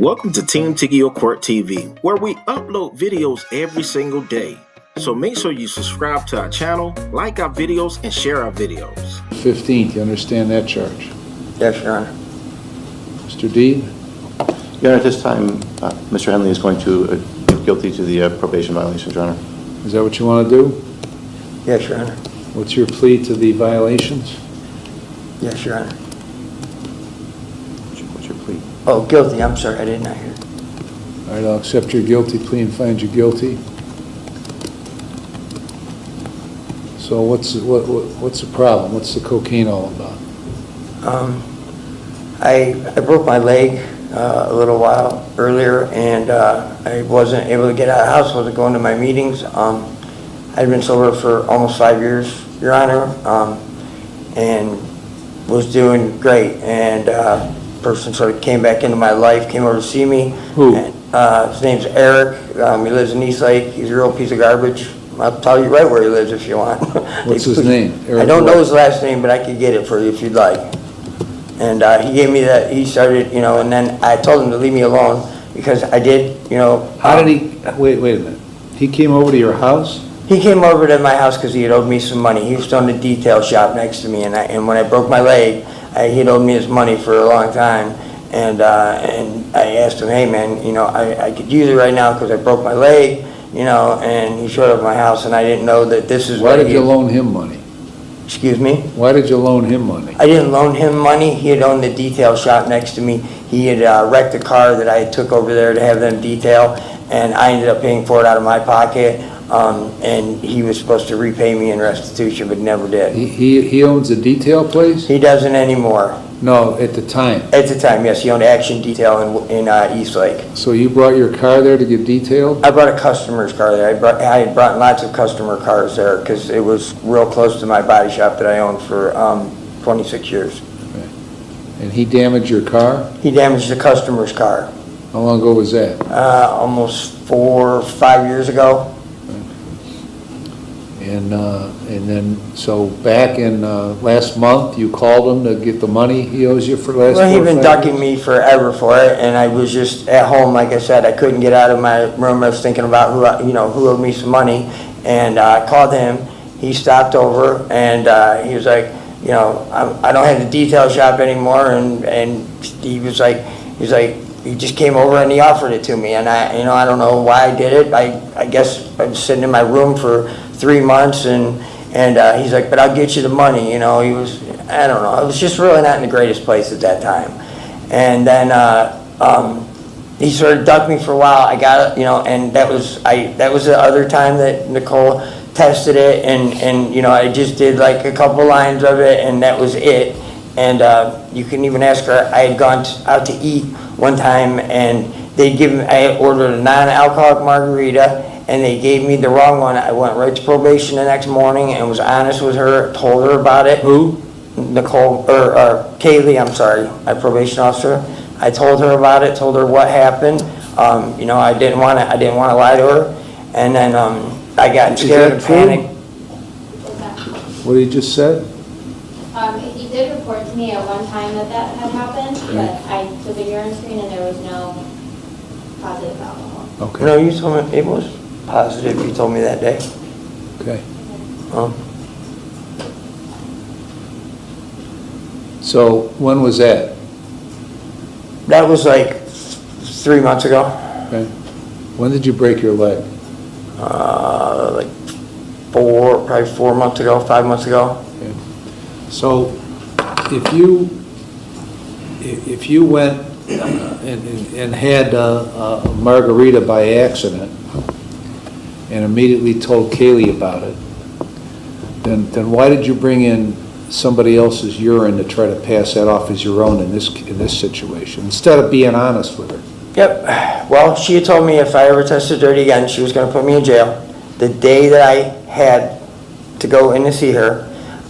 Welcome to Team Tigio Court TV, where we upload videos every single day. So make sure you subscribe to our channel, like our videos, and share our videos. 15th, you understand that charge? Yes, Your Honor. Mr. Dean? Your Honor, at this time, Mr. Henley is going to plead guilty to the probation violations, Your Honor. Is that what you want to do? Yes, Your Honor. What's your plea to the violations? Yes, Your Honor. What's your plea? Oh, guilty. I'm sorry. I did not hear. All right, I'll accept your guilty plea and find you guilty. So what's the problem? What's the cocaine all about? I broke my leg a little while earlier, and I wasn't able to get out of the house. Wasn't going to my meetings. I'd been sober for almost 5 years, Your Honor, and was doing great. And person sort of came back into my life, came over to see me. Who? And, his name's Eric. He lives in Eastlake. He's a real piece of garbage. I'll tell you right where he lives if you want. What's his name? I don't know his last name, but I could get it for you if you'd like. And he gave me that. He started, and then I told him to leave me alone because I did, How did he, wait a minute. He came over to your house? He came over to my house because he had owed me some money. He was doing the detail shop next to me, and when I broke my leg, he had owed me his money for a long time. And I asked him, hey man, I could use it right now because I broke my leg, and he showed up at my house, and I didn't know that this is Why did you loan him money? Excuse me? Why did you loan him money? I didn't loan him money. He had owned the detail shop next to me. He had wrecked a car that I took over there to have them detail, and I ended up paying for it out of my pocket. And he was supposed to repay me in restitution, but never did. He owns a detail place? He doesn't anymore. No, at the time. At the time, yes. He owned Action Detail in Eastlake. So you brought your car there to get detailed? I brought a customer's car there. I had brought lots of customer cars there because it was real close to my body shop that I owned for 26 years. Okay. And he damaged your car? He damaged the customer's car. How long ago was that? Almost 4 or 5 years ago. And then, so back in last month, you called him to get the money he owes you for last 4 or 5 Well, he'd been years? ducking me forever for it, and I was just at home, like I said. I couldn't get out of my room. I was thinking about who owed me some money, and I called him. He stopped over, and he was like, I don't have the detail shop anymore, and he just came over and he offered it to me, and I don't know why I did it. I guess I was sitting in my room for 3 months, and he's like, but I'll get you the money. He was, I don't know, I was just really not in the greatest place at that time. And then he sort of ducked me for a while. I got it, and that was the other time that Nicole tested it, and I just did like a couple lines of it, and that was it. And you can even ask her. I had gone out to eat one time, and I had ordered a non-alcoholic margarita, and they gave me the wrong one. I went right to probation the next morning and was honest with her, told her about it. Who? Nicole, or Kaylee, I'm sorry, my probation officer. I told her about it, told her what happened. I didn't want to lie to her. And then I got scared and panicked. What he just said? He did report to me at one time that had happened, but I took a urine screen and there was no positive alcohol. Okay. No, you told me it was positive. You told me that day. Okay. Um, So when was that? that was like 3 months ago. Okay. When did you break your leg? Like probably 4 months ago, 5 months ago. Okay. So if you went and had a margarita by accident and immediately told Kaylee about it, then why did you bring in somebody else's urine to try to pass that off as your own in this situation instead of being honest with her? Yep. Well, she had told me if I ever tested dirty again, she was going to put me in jail. The day that I had to go in to see her,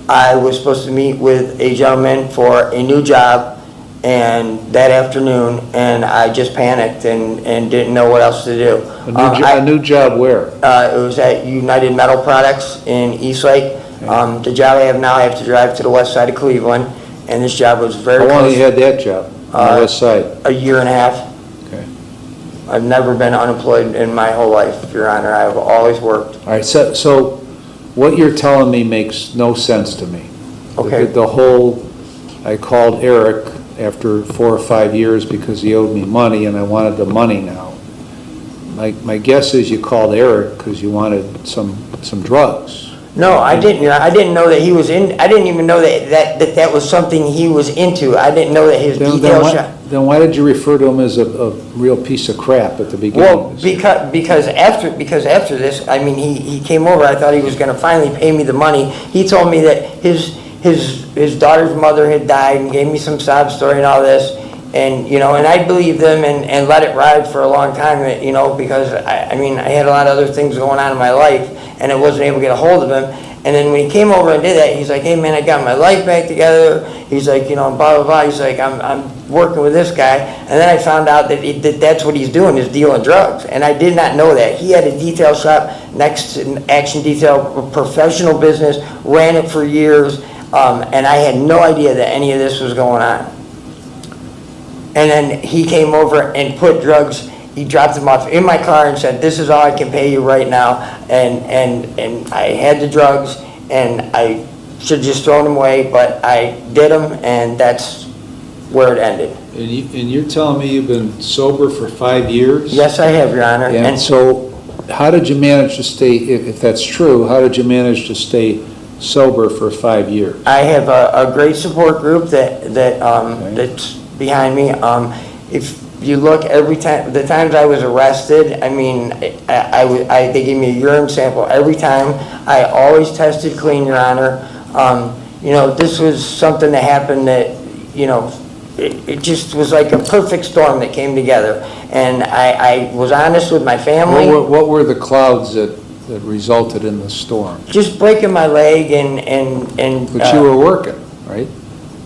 I was supposed to meet with a gentleman for a new job, and that afternoon, and I just panicked and didn't know what else to do. A new job where? It was at United Metal Products in Eastlake. The job I have now, I have to drive to the west side of Cleveland, and this job was very How long close. you had that job on the west side? A year and a half. Okay. I've never been unemployed in my whole life, Your Honor. I've always worked. All right, so what you're telling me makes no sense to me. Okay. The whole, I called Eric after 4 or 5 years because he owed me money and I wanted the money now. My guess is you called Eric because you wanted some drugs. No, I didn't. I didn't know that he was in. I didn't even know that was something he was into. I didn't know that his detail shop. Then why did you refer to him as a real piece of crap at the beginning? Well, because after this, I mean, he came over. I thought he was going to finally pay me the money. He told me that his daughter's mother had died and gave me some sob story and all this. And, you know, and I believed him and let it ride for a long time, you know, because, I mean, I had a lot of other things going on in my life, and I wasn't able to get a hold of him. And then when he came over and did that, he's like, hey, man, I got my life back together. He's like, you know, blah, blah, blah. He's like, I'm working with this guy. And then I found out that that's what he's doing, is dealing drugs. And I did not know that. He had a detail shop next to Action Detail, a professional business, ran it for years, and I had no idea that any of this was going on. And then he came over and put drugs, he dropped them off in my car and said, this is all I can pay you right now. And I had the drugs, and I should have just thrown them away, but I did them, and that's where it ended. And you're telling me you've been sober for 5 years? Yes, I have, Your Honor. And so how did you manage to stay, if that's true, how did you manage to stay sober for 5 years? I have a great support group that's behind me. If you look, every time, the times I was arrested, I mean, they gave me a urine sample every time. I always tested clean, Your Honor. You know, this was something that happened that, you know, it just was like a perfect storm that came together. And I was honest with my family. What were the clouds that resulted in the storm? Just breaking my leg and But you were working, right?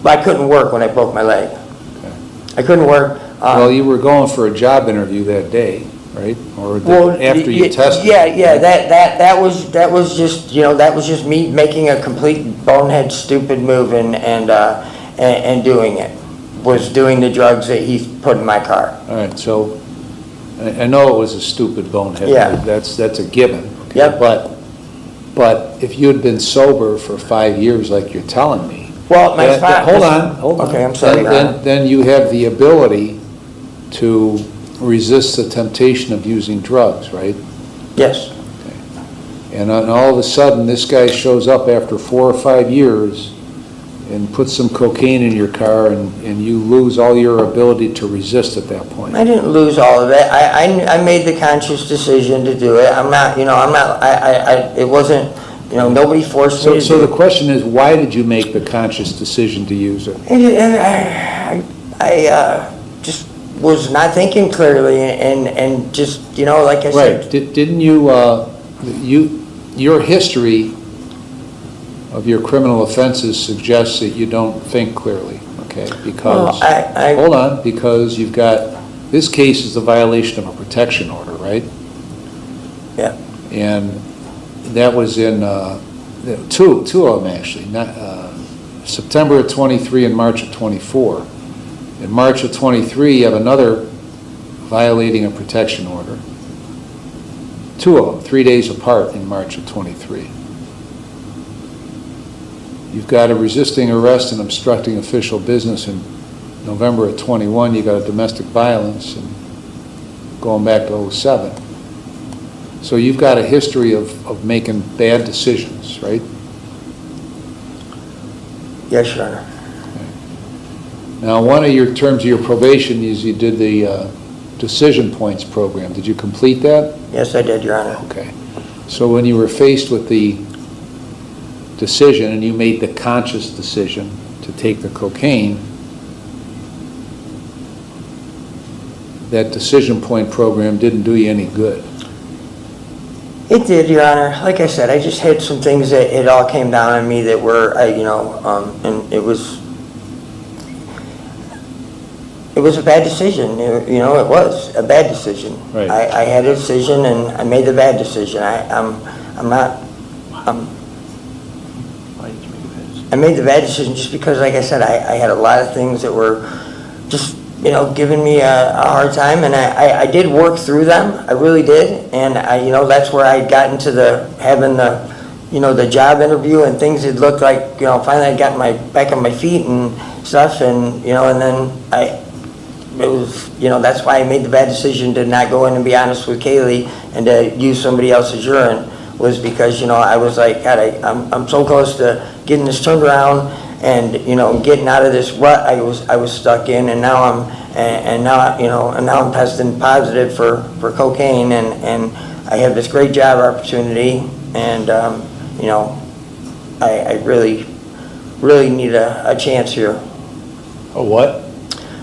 I couldn't work when I broke my leg. Okay. I couldn't work. Well, you were going for a job interview that day, right? Or after you tested? Yeah. That was just, you know, that was just me making a complete bonehead, stupid move and doing it. Was doing the drugs that he put in my car. All right, so I know it was a stupid bonehead. Yeah. That's a given. Okay? Yep. But if you had been sober for 5 years, like you're telling me. Well, my hold on. Okay, I'm sorry. Then you have the ability to resist the temptation of using drugs, right? Yes. Okay. And all of a sudden, this guy shows up after 4 or 5 years and puts some cocaine in your car, and you lose all your ability to resist at that point. I didn't lose all of it. I made the conscious decision to do it. It wasn't, you know, nobody forced me to do it. So the question is, why did you make the conscious decision to use it? I just was not thinking clearly, and just, you know, like I said. Right. Didn't you, your history of your criminal offenses suggests that you don't think clearly, okay? Because, hold on, because you've got, this case is a violation of a protection order, right? Yeah. And that was in, two of them actually, September of 23 and March of 24. In March of 23, you have another violating a protection order. 2 of them, 3 days apart in March of 23. You've got a resisting arrest and obstructing official business in November of 21. You got a domestic violence and going back to 07. So you've got a history of making bad decisions, right? Yes, Your Honor. Now, one of your terms of your probation is you did the decision points program. Did you complete that? Yes, I did, Your Honor. Okay. So when you were faced with the decision and you made the conscious decision to take the cocaine, that decision point program didn't do you any good. It did, Your Honor. Like I said, I just had some things that it all came down on me that were, and it was a bad decision. You know, it was a bad decision. Right. I had a decision, and I made the bad decision. I made the bad decision just because, like I said, I had a lot of things that were just giving me a hard time, and I did work through them. I really did, and that's where I got into having the job interview and things. It looked like, finally I got back on my feet and stuff, and and then it was, that's why I made the bad decision to not go in and be honest with Kaylee and to use somebody else's urine, was because, I was like, God, I'm so close to getting this turned around and, getting out of this rut I was stuck in, and now I'm testing positive for cocaine, and I have this great job opportunity, and, I really need a chance here. A what?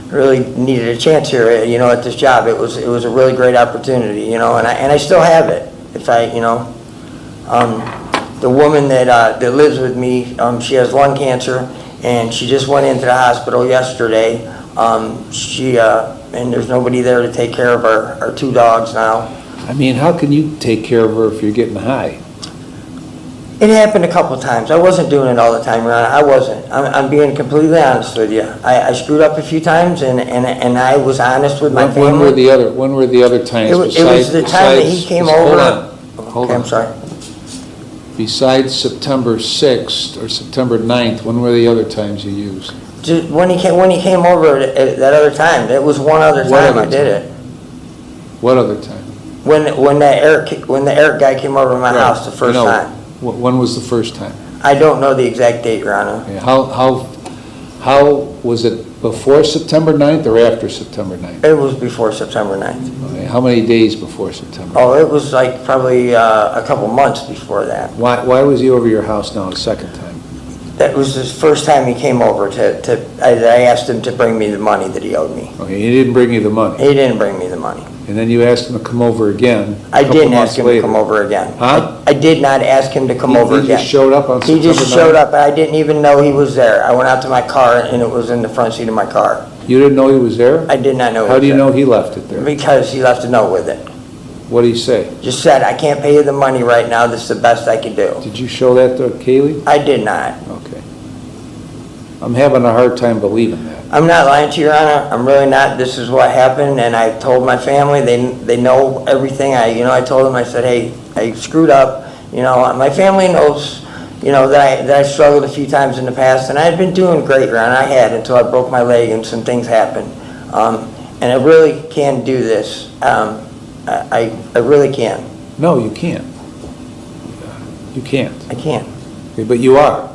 Really needed a chance here, at this job. It was a really great opportunity, and I still have it. If the woman that lives with me, she has lung cancer, and she just went into the hospital yesterday. And there's nobody there to take care of our 2 dogs now. I mean, how can you take care of her if you're getting high? It happened a couple times. I wasn't doing it all the time, Ron. I wasn't. I'm being completely honest with you. I screwed up a few times, and I was honest with my family. When were the other times? It was the time that he came over. Hold on. I'm sorry. Besides September 6th or September 9th, when were the other times you used? When he came over that other time, that was one other time I did it. What other time? When the Eric guy came over to my house the first time. When was the first time? I don't know the exact date, Your Honor. Okay. How was it, before September 9th or after September 9th? It was before September 9th. Okay. How many days before September? Oh, it was like probably a couple months before that. Why was he over your house now a second time? That was the first time he came over I asked him to bring me the money that he owed me. Okay, he didn't bring you the money. He didn't bring me the money. And then you asked him to come over again. I didn't ask him to come over again. Huh? I did not ask him to come over again. He just showed up on September 9th? He just showed up, and I didn't even know he was there. I went out to my car, and it was in the front seat of my car. You didn't know he was there? I did not know he was there. How do you know he left it there? Because he left a note with it. What did he say? Just said, I can't pay you the money right now. This is the best I can do. Did you show that to Kaylee? I did not. Okay. I'm having a hard time believing that. I'm not lying to you, Your Honor. I'm really not. This is what happened, and I told my family. They know everything. I told them. I said, hey, I screwed up. My family knows, that I struggled a few times in the past, and I had been doing great, Your Honor. I had, until I broke my leg and some things happened. And I really can do this. I really can. No, you can't. You can't. I can't. Okay, but you are.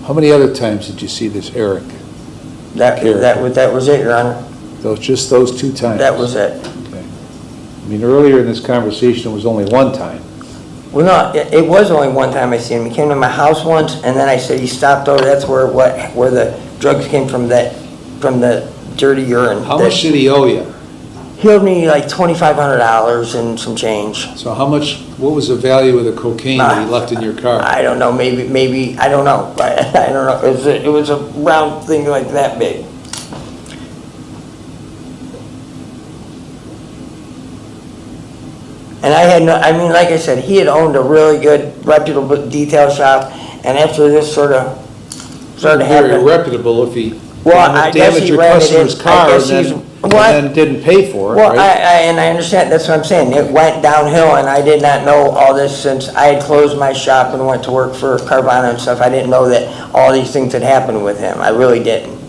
How many other times did you see this Eric? That was it, Your Honor. Just those 2 times? That was it. Okay. I mean, earlier in this conversation, it was only 1 time. Well, no, it was only 1 time I seen him. He came to my house once, and then I said he stopped over. That's where the drugs came from, from the dirty urine. How much did he owe you? He owed me like $2,500 and some change. So what was the value of the cocaine that he left in your car? I don't know, maybe, I don't know. I don't know, it was a round thing like that big. And like I said, he had owned a really good, reputable detail shop, and after this sort of started happening. Very reputable if he damaged your customer's car and then didn't pay for it, well, right? and I understand, that's what I'm saying. It went downhill, and I did not know all this since I had closed my shop and went to work for Carvana and stuff. I didn't know that all these things had happened with him. I really didn't.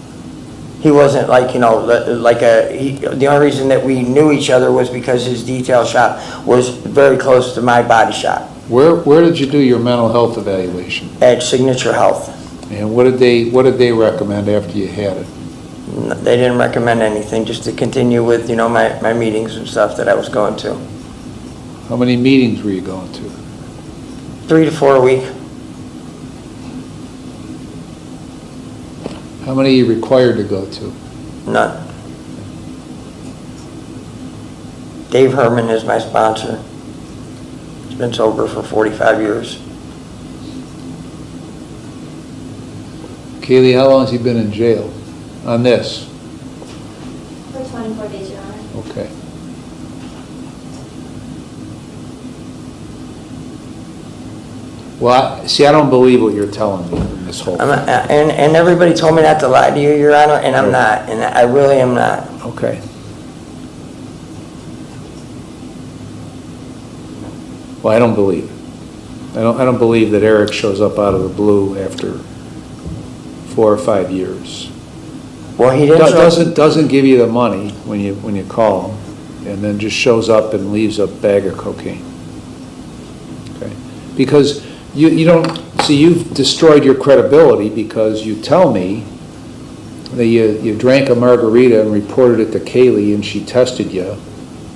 He wasn't like, the only reason that we knew each other was because his detail shop was very close to my body shop. Where did you do your mental health evaluation? At Signature Health. And what did they recommend after you had it? They didn't recommend anything, just to continue with, my meetings and stuff that I was going to. How many meetings were you going to? 3 to 4 a week. How many are you required to go to? None. Dave Herman is my sponsor. He's been sober for 45 years. Kaylee, how long has he been in jail on this? For 24 days, Your Honor. Okay. Well, see, I don't believe what you're telling me in this whole thing. And everybody told me not to lie to you, Your Honor, and I'm not, and I really am not. Okay. Well, I don't believe it. I don't believe that Eric shows up out of the blue after 4 or 5 years. Well, he didn't show up. Doesn't give you the money when you call him, and then just shows up and leaves a bag of cocaine. Okay? Because you don't, see, you've destroyed your credibility because you tell me that you drank a margarita and reported it to Kaylee and she tested you,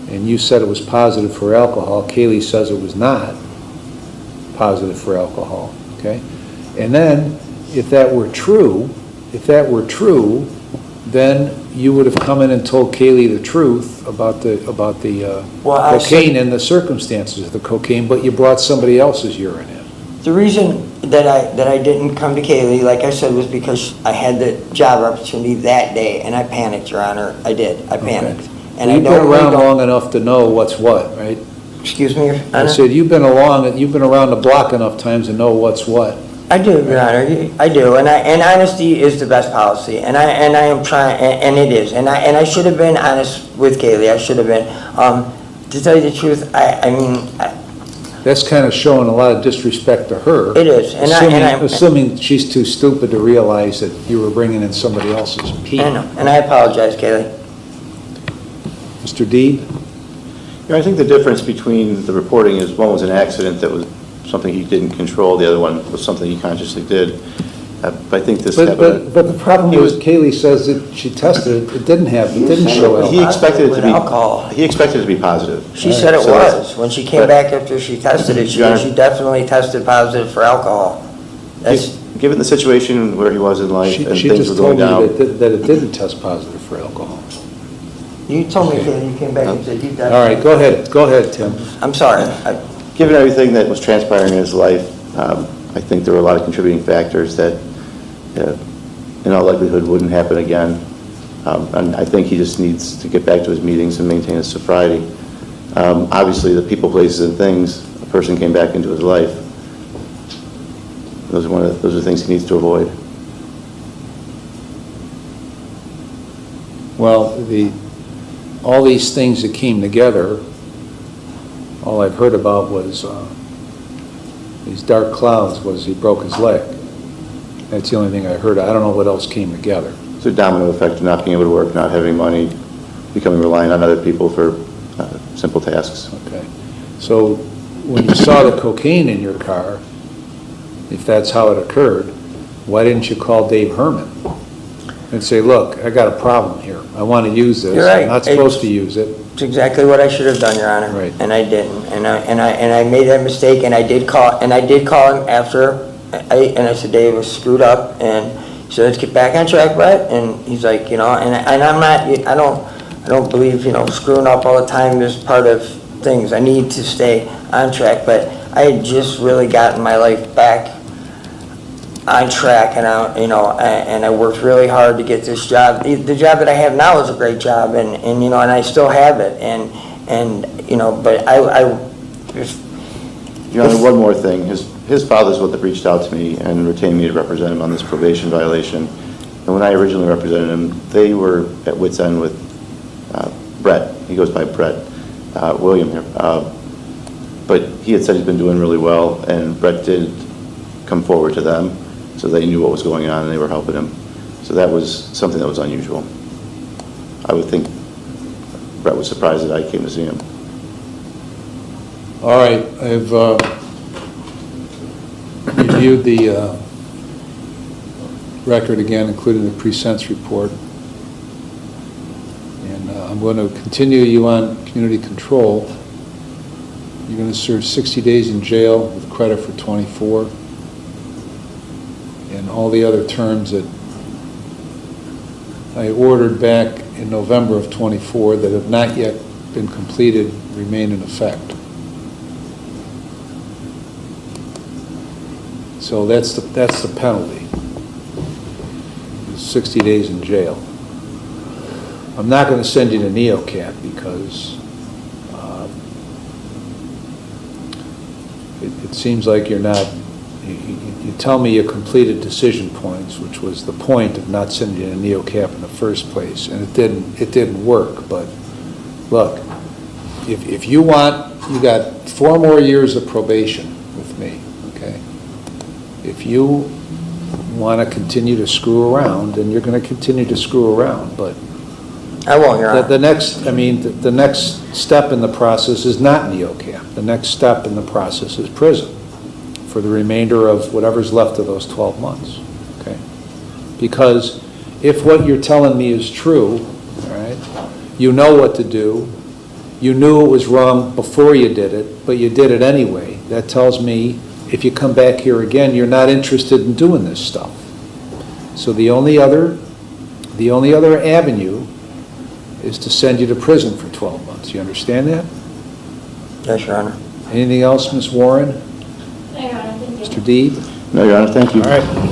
and you said it was positive for alcohol. Kaylee says it was not positive for alcohol, okay? And then, if that were true, then you would have come in and told Kaylee the truth about the cocaine and the circumstances of the cocaine, but you brought somebody else's urine in. The reason that I didn't come to Kaylee, like I said, was because I had the job opportunity that day, and I panicked, Your Honor. I did. I panicked. Okay. And You've been around long enough to know what's what, right? Excuse me, Your Honor? I said you've been around the block enough times to know what's what. I do, Your Honor. I do, and honesty is the best policy, and I am trying, and it is, and I should have been honest with Kaylee. I should have been. To tell you the truth, I mean. That's kind of showing a lot of disrespect to her. It is, assuming she's too stupid to realize that you were bringing in somebody else's pee. I know, and I apologize, Kaylee. Mr. Deeb? You know, I think the difference between the reporting is one was an accident that was something he didn't control, the other one was something he consciously did. But I think this happened. But the problem is Kaylee says that she tested it, it didn't show alcohol. He expected it to be alcohol. He expected it to be positive. She said it was. When she came back after she tested it, she definitely tested positive for alcohol. Given the situation where he was in life and things were going down. She just told me that it didn't test positive for alcohol. You told me, Kaylee, you came back and said you tested. All right, go ahead, Tim. I'm sorry. Given everything that was transpiring in his life, I think there were a lot of contributing factors that in all likelihood wouldn't happen again. And I think he just needs to get back to his meetings and maintain his sobriety. Obviously, the people, places, and things, a person came back into his life. Those are things he needs to avoid. Well, all these things that came together, all I've heard about was these dark clouds was he broke his leg. That's the only thing I heard. I don't know what else came together. It's a domino effect of not being able to work, not having money, becoming reliant on other people for simple tasks. Okay. So when you saw the cocaine in your car, if that's how it occurred, why didn't you call Dave Herman and say, look, I got a problem here. I want to use this. You're right. I'm not supposed to use it. It's exactly what I should have done, Your Honor. Right. And I didn't. And I made that mistake, and I did call him after. I said, Dave was screwed up, and he said, let's get back on track, Brett. And he's like, and I'm not, I don't believe, screwing up all the time is part of things. I need to stay on track, but I had just really gotten my life back on track, and I worked really hard to get this job. The job that I have now is a great job, and I still have it, but Your Honor, one more thing. His father's what that reached out to me and retained me to represent him on this probation violation. And when I originally represented him, they were at wit's end with Brett. He goes by Brett William here. But he had said he's been doing really well, and Brett did come forward to them, so they knew what was going on and they were helping him. So that was something that was unusual. I would think Brett was surprised that I came to see him. All right, I've reviewed the record again, including the pre-sentence report. And I'm going to continue you on community control. You're going to serve 60 days in jail with credit for 24. And all the other terms that I ordered back in November of 24 that have not yet been completed remain in effect. So that's the penalty, 60 days in jail. I'm not going to send you to NeoCat because it seems like you're not you tell me you completed decision points, which was the point of not sending you a NeoCap in the first place, and it didn't work. But look, if you want, you got 4 more years of probation with me, okay? If you want to continue to screw around, then you're going to continue to screw around. But I won't, Your Honor. the next step in the process is not NeoCap. The next step in the process is prison for the remainder of whatever's left of those 12 months, okay? Because if what you're telling me is true, all right, you know what to do, you knew it was wrong before you did it, but you did it anyway, that tells me if you come back here again, you're not interested in doing this stuff. So the only other avenue is to send you to prison for 12 months. You understand that? Yes, Your Honor. Anything else, Ms. Warren? No, Your Honor, thank you. Mr. Deeb? No, Your Honor, thank you. All right.